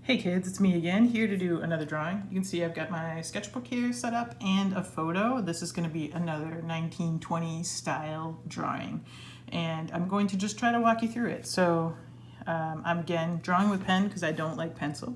Hey kids, it's me again, here to do another drawing. You can see I've got my sketchbook here set up and a photo. This is going to be another 1920s style drawing. And I'm going to just try to walk you through it. So I'm again drawing with pen because I don't like pencil.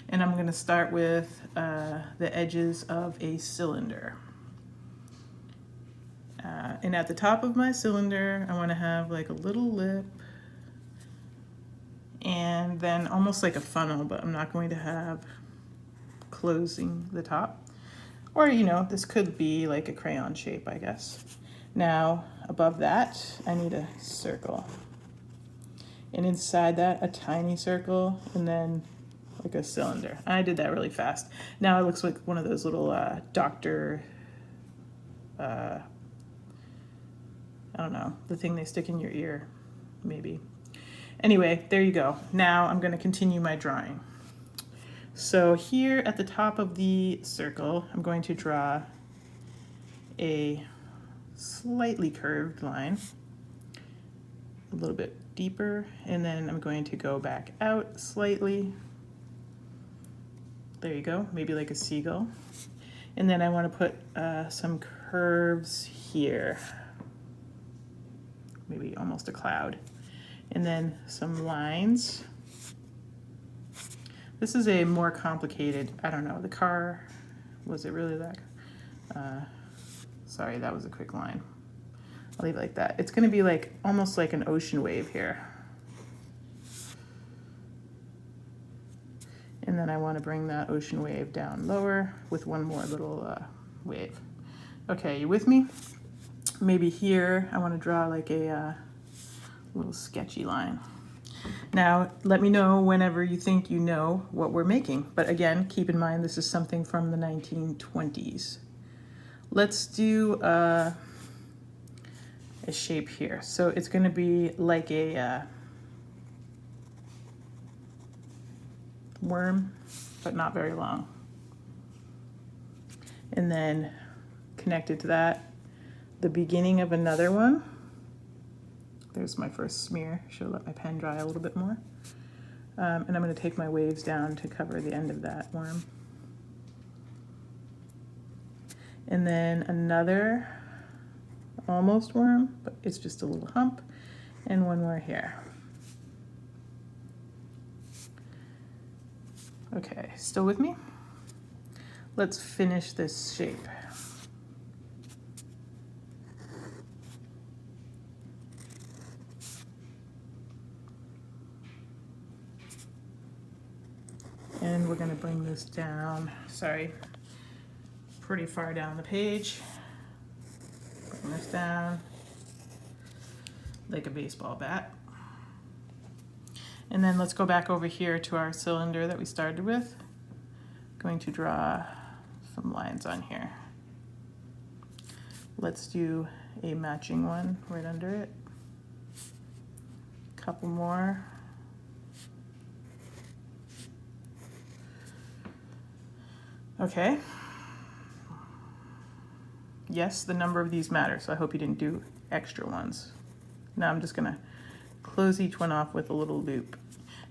And I'm going to start with the edges of a cylinder. And at the top of my cylinder, I want to have like a little lip and then almost like a funnel, but I'm not going to have closing the top. Or, you know, this could be like a crayon shape, I guess. Now, above that, I need a circle. And inside that, a tiny circle, and then like a cylinder. I did that really fast. Now it looks like one of those little doctor, I don't know, the thing they stick in your ear, maybe. Anyway, there you go. Now I'm going to continue my drawing. So here at the top of the circle, I'm going to draw a slightly curved line, a little bit deeper, and then I'm going to go back out slightly. There you go, maybe like a seagull. And then I want to put some curves here, maybe almost a cloud. And then some lines. This is a more complicated, I don't know, the car, was it really that? Sorry, that was a quick line. I'll leave it like that. It's gonna be like, almost like an ocean wave here. And then I wanna bring that ocean wave down lower with one more little wave. Okay, you with me? Maybe here, I wanna draw like a little sketchy line. Now, let me know whenever you think you know what we're making. But again, keep in mind this is something from the 1920s. Let's do a shape here. So it's going to be like a worm, but not very long. And then connected to that, the beginning of another one. There's my first smear. Should have let my pen dry a little bit more. And I'm going to take my waves down to cover the end of that worm. And then another almost worm, but it's just a little hump, and one more here. Okay, still with me? Let's finish this shape. And we're going to bring this down, sorry, pretty far down the page. Bring this down like a baseball bat. And then let's go back over here to our cylinder that we started with. Going to draw some lines on here. Let's do a matching one right under it. Couple more. Okay. Yes, the number of these matters, so I hope you didn't do extra ones. Now I'm just gonna close each one off with a little loop.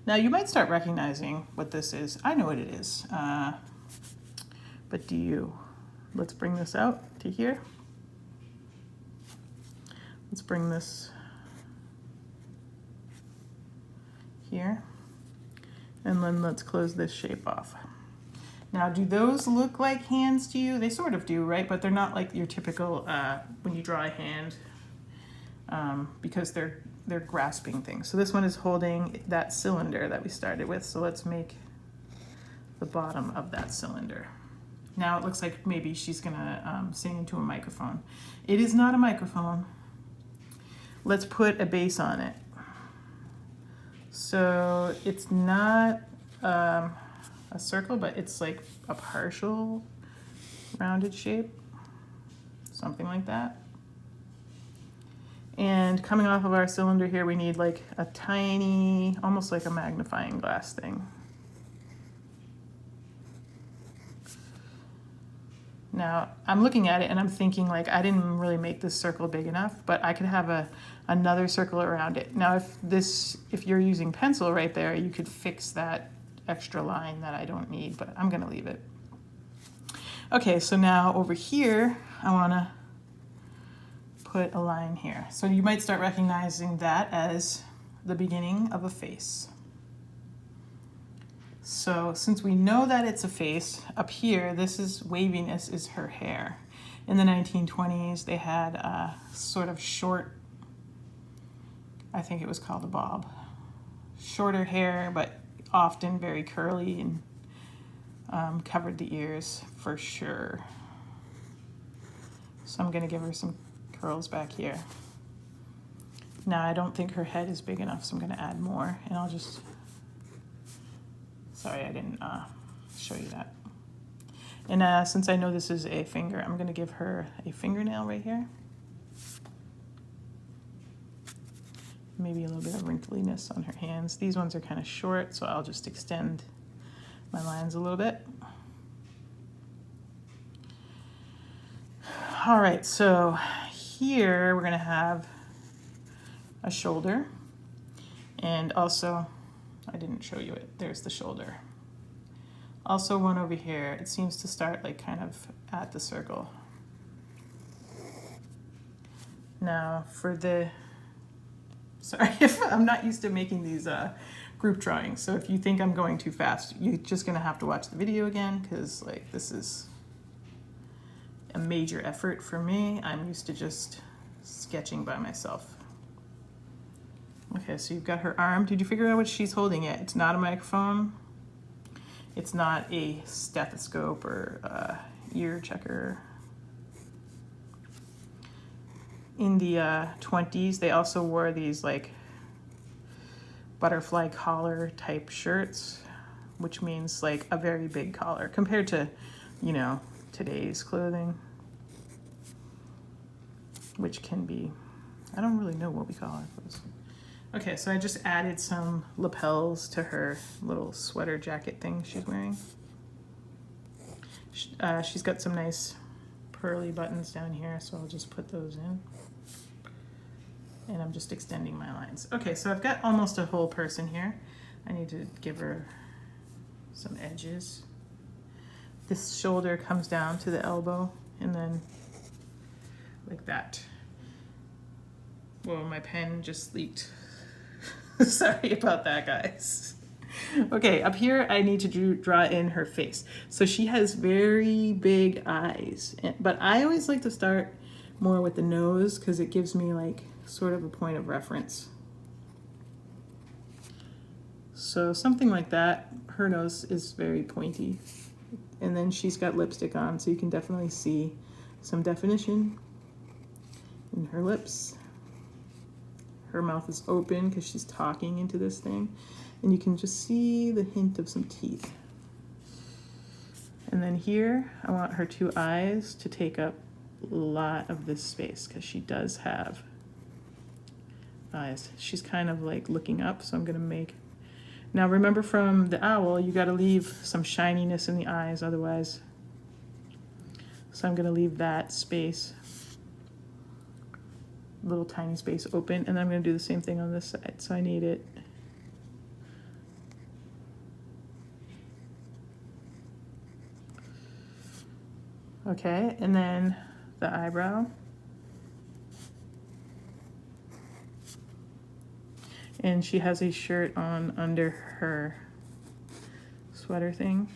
Now you might start recognizing what this is. I know what it is, but do you? Let's bring this out to here. Let's bring this here. And then let's close this shape off. Now, do those look like hands to you? They sort of do, right? But they're not like your typical, when you draw a hand, because they're grasping things. So this one is holding that cylinder that we started with. So let's make the bottom of that cylinder. Now it looks like maybe she's gonna sing into a microphone. It is not a microphone. Let's put a base on it. So it's not, a circle, but it's like a partial rounded shape, something like that. And coming off of our cylinder here, we need like a tiny, almost like a magnifying glass thing. Now, I'm looking at it and I'm thinking like, I didn't really make this circle big enough, but I could have another circle around it. Now, if you're using pencil right there, you could fix that extra line that I don't need, but I'm gonna leave it. Okay, so now over here, I wanna put a line here. So you might start recognizing that as the beginning of a face. So since we know that it's a face, up here, this is waviness is her hair. In the 1920s, they had a sort of short, I think it was called a bob. Shorter hair, but often very curly and covered the ears for sure. So I'm gonna give her some curls back here. Now I don't think her head is big enough, so I'm gonna add more, and I'll just, sorry I didn't show you that. And since I know this is a finger, I'm gonna give her a fingernail right here. Maybe a little bit of wrinkliness on her hands. These ones are kind of short, so I'll just extend my lines a little bit. All right, so here we're gonna have a shoulder, and also, I didn't show you it, there's the shoulder. Also one over here, it seems to start like kind of at the circle. Now for the, sorry if I'm not used to making these group drawings, so if you think I'm going too fast, you're just gonna have to watch the video again, because like this is a major effort for me. I'm used to just sketching by myself. Okay, so you've got her arm. Did you figure out what she's holding yet? It's not a microphone. It's not a stethoscope or ear checker. In the 20s, they also wore these like butterfly collar type shirts, which means like a very big collar compared to, you know, today's clothing, which can be, I don't really know what we call it. Okay, so I just added some lapels to her little sweater jacket thing she's wearing. She's got some nice pearly buttons down here, so I'll just put those in. And I'm just extending my lines. Okay, so I've got almost a whole person here. I need to give her some edges. This shoulder comes down to the elbow, and then like that. Whoa, my pen just leaked. Sorry about that, guys. Okay, up here I need to draw in her face. So she has very big eyes, but I always like to start more with the nose because it gives me like sort of a point of reference. So something like that. Her nose is very pointy. And then she's got lipstick on, so you can definitely see some definition in her lips. Her mouth is open because she's talking into this thing. And you can just see the hint of some teeth. And then here, I want her two eyes to take up a lot of this space because she does have eyes. She's kind of like looking up, so I'm gonna make, now remember from the owl, you gotta leave some shininess in the eyes otherwise. So I'm gonna leave that space, little tiny space open, and then I'm gonna do the same thing on this side. So I need it. Okay, and then the eyebrow. And she has a shirt on under her sweater thing.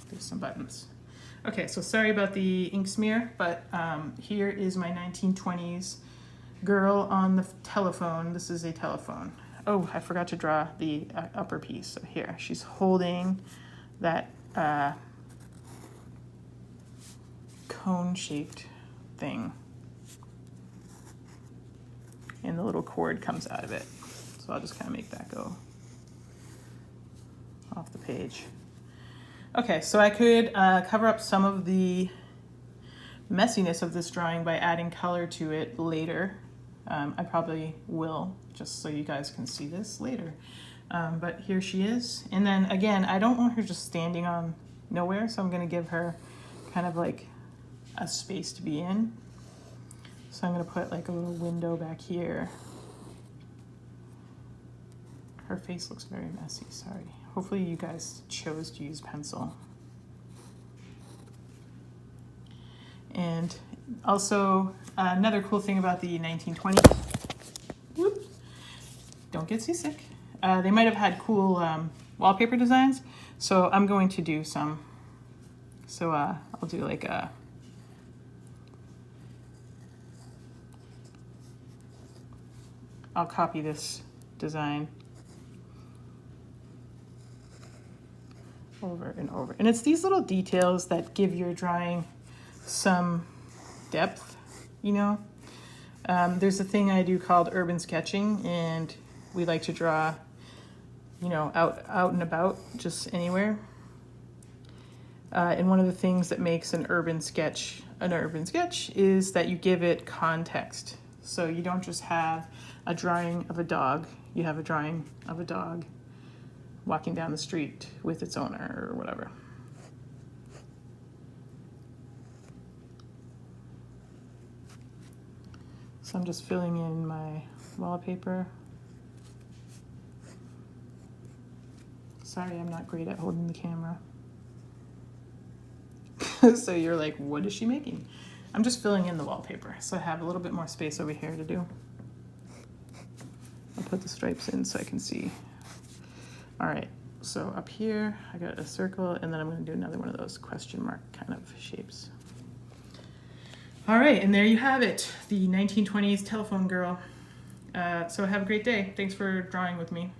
There's some buttons. Okay, so sorry about the ink smear, but here is my 1920s girl on the telephone. This is a telephone. Oh, I forgot to draw the upper piece. So here, she's holding that cone-shaped thing. And the little cord comes out of it. So I'll just kind of make that go off the page. Okay, so I could cover up some of the messiness of this drawing by adding color to it later. I probably will, just so you guys can see this later. But here she is. And then again, I don't want her just standing on nowhere, so I'm gonna give her kind of like a space to be in. So I'm gonna put like a little window back here. Her face looks very messy, sorry. Hopefully you guys chose to use pencil. And also another cool thing about the 1920s, whoop, don't get seasick. They might have had cool wallpaper designs, so I'm going to do some. So I'll do like a I'll copy this design over and over. And it's these little details that give your drawing some depth, you know. There's a thing I do called urban sketching, and we like to draw, you know, out and about, just anywhere. And one of the things that makes an urban sketch is that you give it context. So you don't just have a drawing of a dog, you have a drawing of a dog walking down the street with its owner or whatever. So I'm just filling in my wallpaper. Sorry, I'm not great at holding the camera. So you're like, what is she making? I'm just filling in the wallpaper, so I have a little bit more space over here to do. I'll put the stripes in so I can see. All right, so up here, I got a circle, and then I'm gonna do another one of those question mark kind of shapes. All right, and there you have it, the 1920s telephone girl. So have a great day. Thanks for drawing with me.